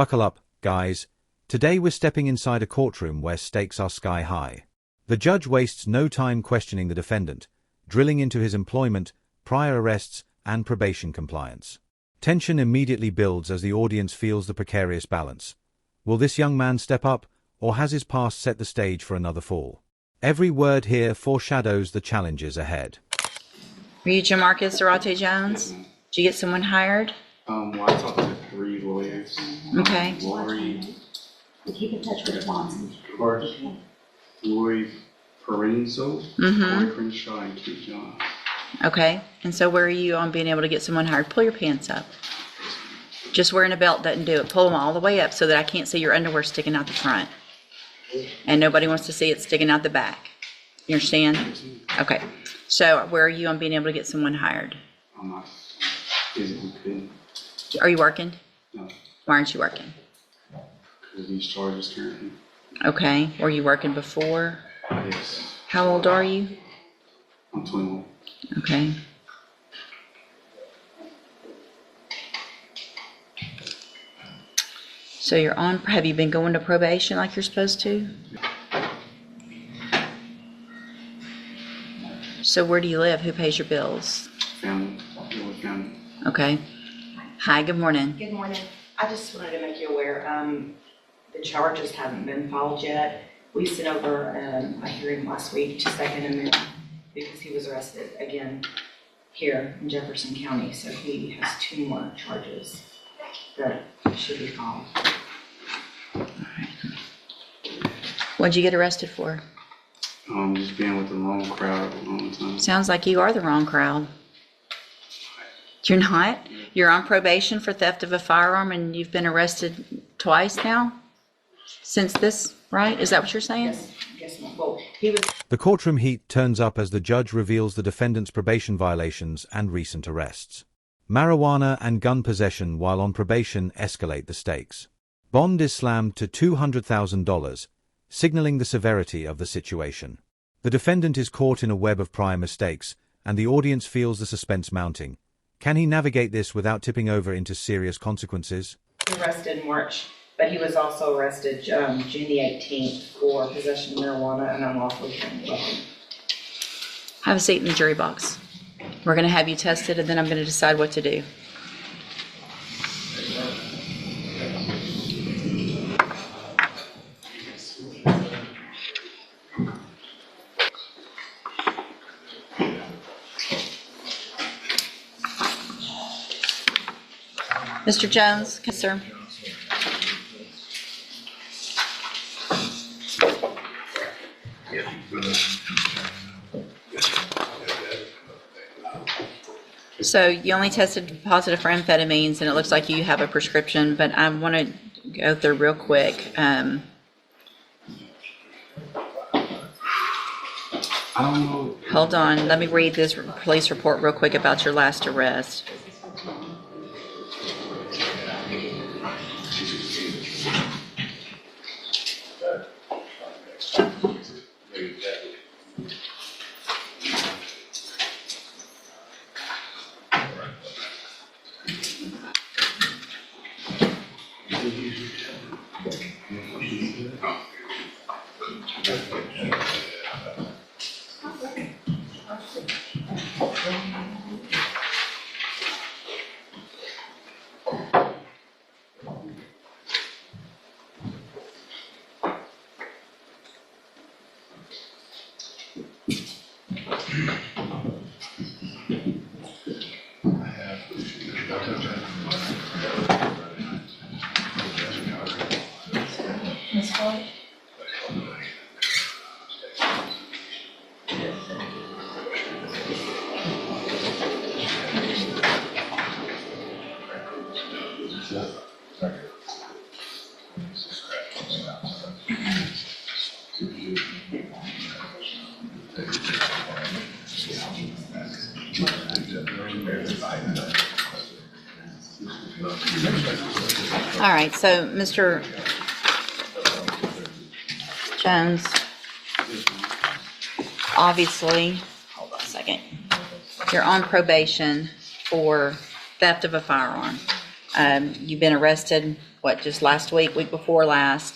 Buckle up, guys. Today we're stepping inside a courtroom where stakes are sky high. The judge wastes no time questioning the defendant, drilling into his employment, prior arrests, and probation compliance. Tension immediately builds as the audience feels the precarious balance. Will this young man step up, or has his past set the stage for another fall? Every word here foreshadows the challenges ahead. Were you Jamarcus Zarate Jones? Did you get someone hired? Well, I talked to 3 lawyers. Okay. Lori. Keep in touch with the Bonson. Lori Parenzo, Corey Crenshaw, and Kate John. Okay. And so where are you on being able to get someone hired? Pull your pants up. Just wearing a belt doesn't do it. Pull them all the way up so that I can't see your underwear sticking out the front. And nobody wants to see it sticking out the back. You understand? Okay. So where are you on being able to get someone hired? I'm not physically good. Are you working? No, Why aren't you working? because of these charges currently. Okay. Were you working before? Yes, How old are you? I'm 21. Okay. So you're on, have you been going to probation like you're supposed to? So where do you live? Who pays your bills? Family, deal with family. Okay. Hi, good morning. Good morning. I just wanted to make you aware, the charges haven't been filed yet. We sent over a hearing last week to Second Amendment because he was arrested again here in Jefferson County. So he has 2 more charges that should be filed. What'd you get arrested for? Just being with the wrong crowd at the wrong time. Sounds like you are the wrong crowd. You're not? You're on probation for theft of a firearm and you've been arrested twice now? Since this, right? Is that what you're saying? Yes, ma'am. Well, he was. The courtroom heat turns up as the judge reveals the defendant's probation violations and recent arrests. Marijuana and gun possession while on probation escalate the stakes. Bond is slammed to $200,000, signaling the severity of the situation. The defendant is caught in a web of prior mistakes, and the audience feels the suspense mounting. Can he navigate this without tipping over into serious consequences? Arrested in March, but he was also arrested June the 18th for possession of marijuana and unlawfully carrying a weapon. Have a seat in the jury box. We're going to have you tested and then I'm going to decide what to do. Mr. Jones, yes, sir. So you only tested positive for amphetamines, and it looks like you have a prescription, but I want to go through real quick. I don't know. Hold on, let me read this police report real quick about your last arrest. All right, so Mr. Jones, obviously, hold on a second, you're on probation for theft of a firearm. You've been arrested just last week before last.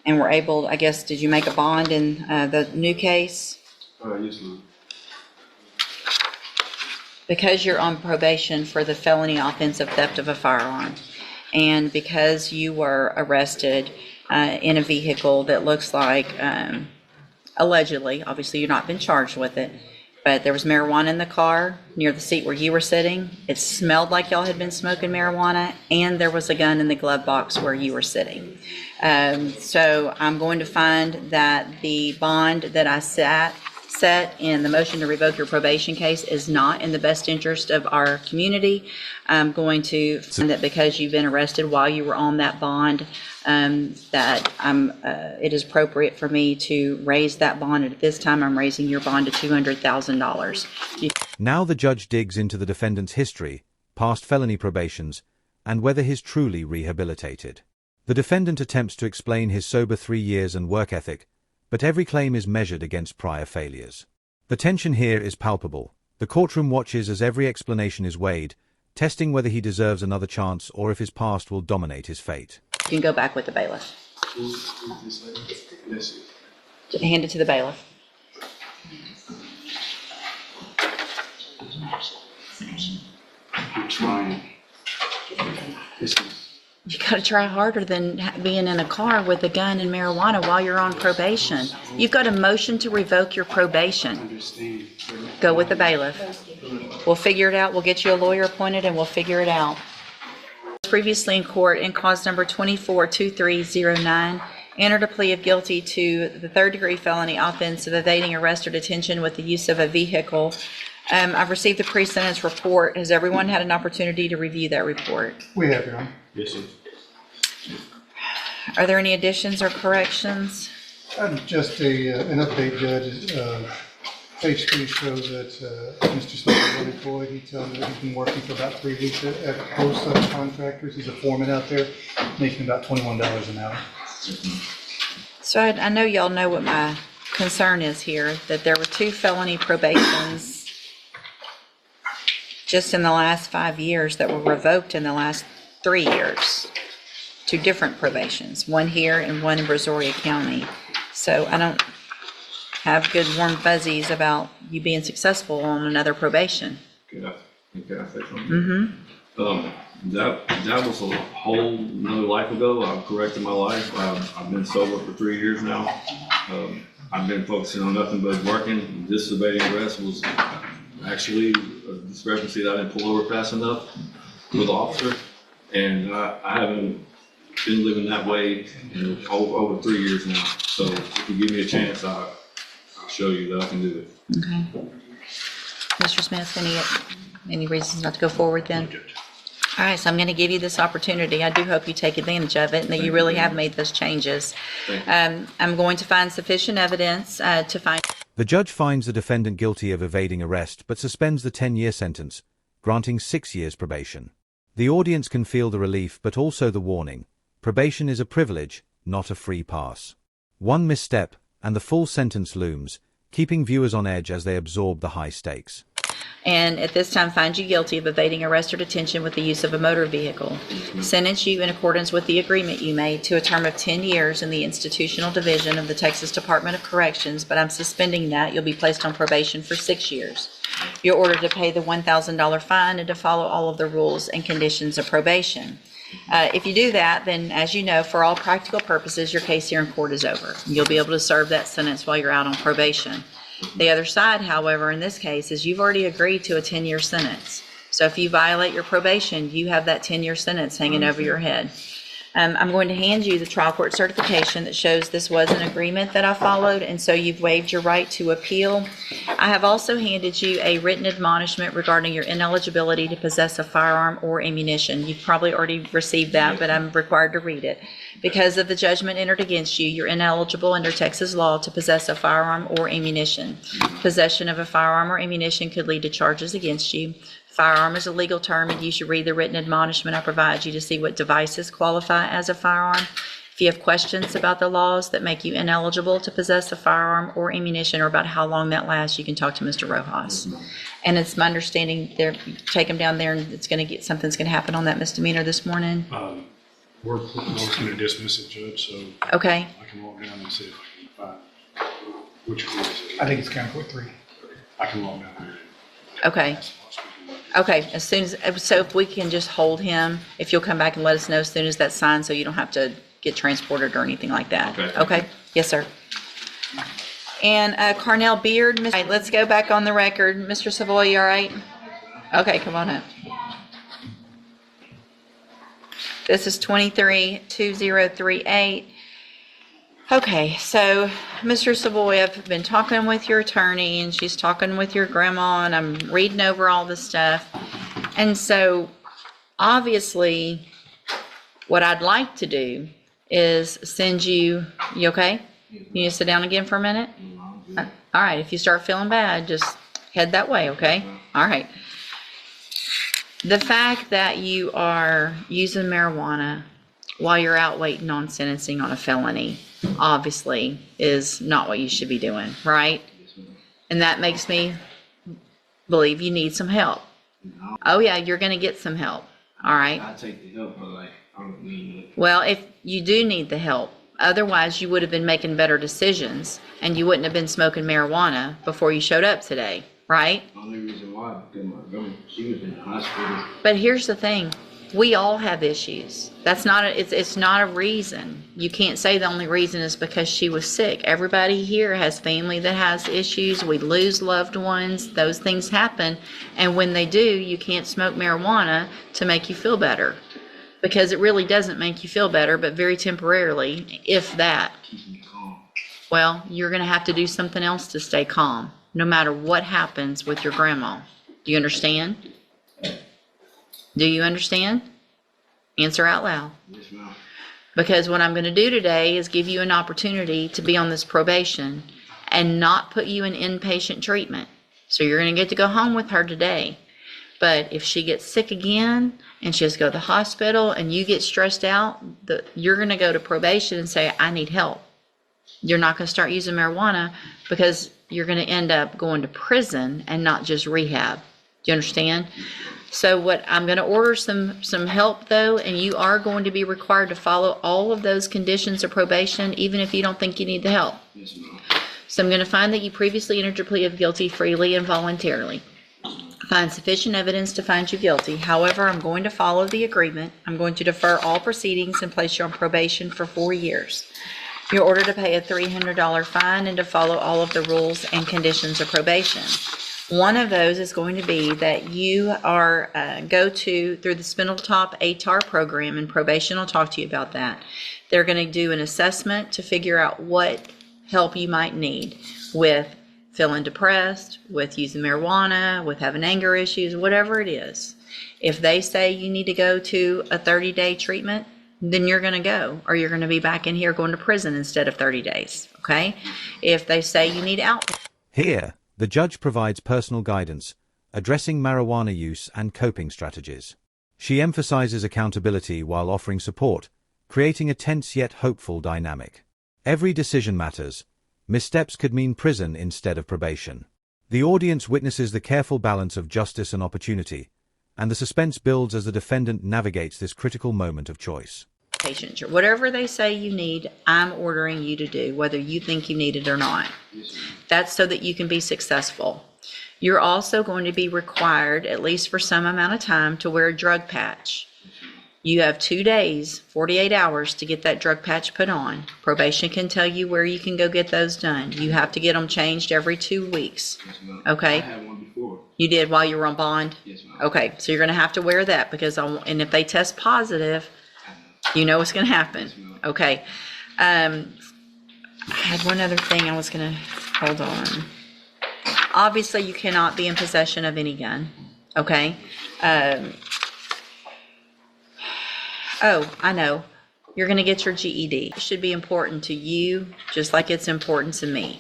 And we're able, I guess, did you make a bond in the new case? Yes, ma'am. Because you're on probation for the felony offensive theft of a firearm, and because you were arrested in a vehicle that looks like, allegedly, obviously you've not been charged with it, but there was marijuana in the car near the seat where you were sitting. It smelled like y'all had been smoking marijuana, and there was a gun in the glove box where you were sitting. So I'm going to find that the bond that I set in the motion to revoke your probation case is not in the best interest of our community. I'm going to find that because you've been arrested while you were on that bond, that it is appropriate for me to raise that bond. And at this time, I'm raising your bond to $200,000. Now the judge digs into the defendant's history, past felony probations, and whether he's truly rehabilitated. The defendant attempts to explain his sober 3 years and work ethic, but every claim is measured against prior failures. The tension here is palpable. The courtroom watches as every explanation is weighed, testing whether he deserves another chance or if his past will dominate his fate. You can go back with the bailiff. Yes. Hand it to the bailiff. I'm trying. Yes, ma'am. You got to try harder than being in a car with a gun and marijuana while you're on probation. You've got a motion to revoke your probation. Understand. Go with the bailiff. We'll figure it out. We'll get you a lawyer appointed and we'll figure it out. Previously in court, in cause number 242309, entered a plea of guilty to the third-degree felony offense of evading arrest or detention with the use of a vehicle. I've received the pre-sentence report. Has everyone had an opportunity to review that report? We have, Your Honor. Yes, sir. Are there any additions or corrections? Just an update, Judge. Page 3 shows that Mr. Smith is unemployed. He tells me that he's been working for about 3 weeks at Post Subcontractors. He's a foreman out there, making about $21 an hour. So I know y'all know what my concern is here, that there were 2 felony probations just in the last 5 years that were revoked in the last 3 years. 2 different probations, one here and one in Brazoria County. So I don't have good warm fuzzies about you being successful on another probation. Can I say something? That was a whole another life ago. I've corrected my life. I've been sober for 3 years now. I've been focusing on nothing but working. This evading arrest was actually a discrepancy that I didn't pull over fast enough with the officer, and I haven't been living that way in over 3 years now. So if you give me a chance, I'll show you that I can do it. Okay. Mr. Smith, any reasons not to go forward then? All right, so I'm going to give you this opportunity. I do hope you take advantage of it and that you really have made those changes. I'm going to find sufficient evidence to find... The judge finds the defendant guilty of evading arrest but suspends the 10-year sentence, granting 6 years probation. The audience can feel the relief but also the warning. Probation is a privilege, not a free pass. One misstep, and the full sentence looms, keeping viewers on edge as they absorb the high stakes. And at this time find you guilty of evading arrest or detention with the use of a motor vehicle. Sentence you in accordance with the agreement you made to a term of 10 years in the institutional division of the Texas Department of Corrections, but I'm suspending that. You'll be placed on probation for 6 years. You're ordered to pay the $1,000 fine and to follow all of the rules and conditions of probation. If you do that, then as you know, for all practical purposes, your case here in court is over. You'll be able to serve that sentence while you're out on probation. The other side, however, in this case, is you've already agreed to a 10-year sentence. So if you violate your probation, you have that 10-year sentence hanging over your head. I'm going to hand you the trial court certification that shows this was an agreement that I followed, and so you've waived your right to appeal. I have also handed you a written admonishment regarding your ineligibility to possess a firearm or ammunition. You've probably already received that, but I'm required to read it. Because of the judgment entered against you, you're ineligible under Texas law to possess a firearm or ammunition. Possession of a firearm or ammunition could lead to charges against you. Firearm is a legal term, and you should read the written admonishment I provide you to see what devices qualify as a firearm. If you have questions about the laws that make you ineligible to possess a firearm or ammunition, or about how long that lasts, you can talk to Mr. Rojas. And it's my understanding, take him down there, and something's going to happen on that misdemeanor this morning. We're looking to dismiss it, Judge, so Okay, I can walk down and see if I can find which court is it. I think it's county court 3. I can walk down there. okay. Okay, as soon as, so if we can just hold him, if you'll come back and let us know as soon as that's signed, so you don't have to get transported or anything like that. Okay. Okay, yes, sir. And Carnell Beard, all right, let's go back on the record. Mr. Savoy, you all right? Okay, come on up. This is 23-2038. Okay, so Mr. Savoy, I've been talking with your attorney and she's talking with your grandma and I'm reading over all this stuff. And so obviously what I'd like to do is send you okay? You need to sit down again for a minute? All right, if you start feeling bad, just head that way, okay? All right. The fact that you are using marijuana while you're out waiting on sentencing on a felony, obviously, is not what you should be doing, right? And that makes me believe you need some help. Oh yeah, you're gonna get some help, all right? I take the help, but like, I don't need it. Well, if you do need the help, otherwise you would have been making better decisions and you wouldn't have been smoking marijuana before you showed up today, right? The only reason why, because my grandma, she was in the hospital. But here's the thing, we all have issues. That's not it's not a reason. You can't say the only reason is because she was sick. Everybody here has family that has issues. We lose loved ones. Those things happen. And when they do, you can't smoke marijuana to make you feel better. Because it really doesn't make you feel better, but very temporarily, if that. Keep me calm. Well, you're going to have to do something else to stay calm, no matter what happens with your grandma. Do you understand? Do you understand? Answer out loud. Yes, ma'am. Because what I'm going to do today is give you an opportunity to be on this probation and not put you in inpatient treatment. So you're going to get to go home with her today. But if she gets sick again and she has to go to the hospital and you get stressed out, you're going to go to probation and say, I need help. You're not going to start using marijuana because you're going to end up going to prison and not just rehab. Do you understand? So what I'm going to order some help though, and you are going to be required to follow all of those conditions of probation, even if you don't think you need the help. Yes, ma'am. So I'm going to find that you previously entered your plea of guilty freely and voluntarily. Find sufficient evidence to find you guilty. However, I'm going to follow the agreement. I'm going to defer all proceedings and place you on probation for 4 years. You're ordered to pay a $300 fine and to follow all of the rules and conditions of probation. One of those is going to be that you are through the Spindletop ATAR program, and probation will talk to you about that. They're going to do an assessment to figure out what help you might need with feeling depressed, with using marijuana, with having anger issues, whatever it is. If they say you need to go to a 30-day treatment, then you're going to go, or you're going to be back in here going to prison instead of 30 days, okay? If they say you need out. Here, the judge provides personal guidance, addressing marijuana use and coping strategies. She emphasizes accountability while offering support, creating a tense yet hopeful dynamic. Every decision matters. Missteps could mean prison instead of probation. The audience witnesses the careful balance of justice and opportunity, and the suspense builds as the defendant navigates this critical moment of choice. Patient, whatever they say you need, I'm ordering you to do, whether you think you need it or not. That's so that you can be successful. You're also going to be required, at least for some amount of time, to wear a drug patch. You have 2 days, 48 hours to get that drug patch put on. Probation can tell you where you can go get those done. You have to get them changed every 2 weeks. Yes, ma'am. Okay? I had one before. You did while you were on bond? Yes, ma'am. Okay, so you're going to have to wear that because, and if they test positive, you know what's going to happen. Yes, ma'am. Okay. I had one other thing I was going to, hold on. Obviously, you cannot be in possession of any gun. Okay? Oh, I know. You're going to get your GED. It should be important to you just like it's important to me.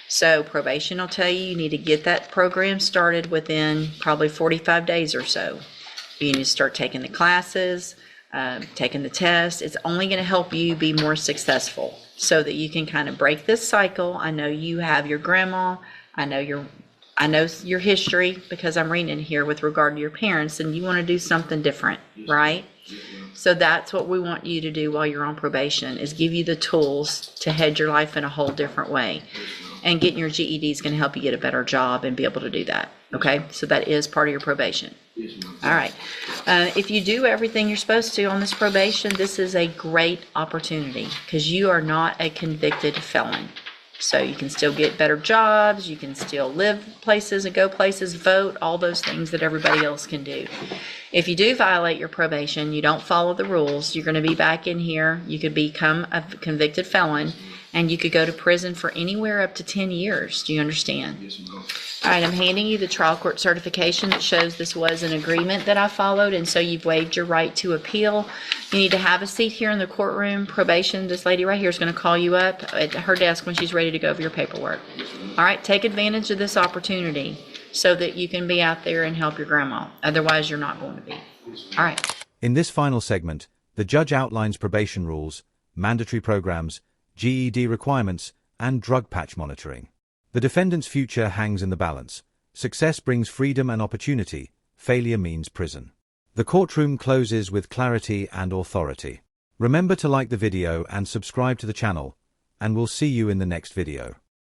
So probation will tell you need to get that program started within probably 45 days or so. You need to start taking the classes, taking the test. It's only going to help you be more successful so that you can kind of break this cycle. I know you have your grandma. I know your history because I'm reading it here with regard to your parents, and you want to do something different, right? So that's what we want you to do while you're on probation, is give you the tools to head your life in a whole different way. And getting your GED is going to help you get a better job and be able to do that. Okay, so that is part of your probation. All right. If you do everything you're supposed to on this probation, this is a great opportunity because you are not a convicted felon. So you can still get better jobs, you can still live places and go places, vote, all those things that everybody else can do. If you do violate your probation, you don't follow the rules, you're going to be back in here, you could become a convicted felon, and you could go to prison for anywhere up to 10 years. Do you understand? Yes, ma'am. All right, I'm handing you the trial court certification that shows this was an agreement that I followed, and so you've waived your right to appeal. You need to have a seat here in the courtroom. Probation, this lady right here is going to call you up at her desk when she's ready to go over your paperwork. All right, take advantage of this opportunity so that you can be out there and help your grandma. Otherwise, you're not going to be. All right. In this final segment, the judge outlines probation rules, mandatory programs, GED requirements, and drug patch monitoring. The defendant's future hangs in the balance. Success brings freedom and opportunity. Failure means prison. The courtroom closes with clarity and authority. Remember to like the video and subscribe to the channel, and we'll see you in the next video.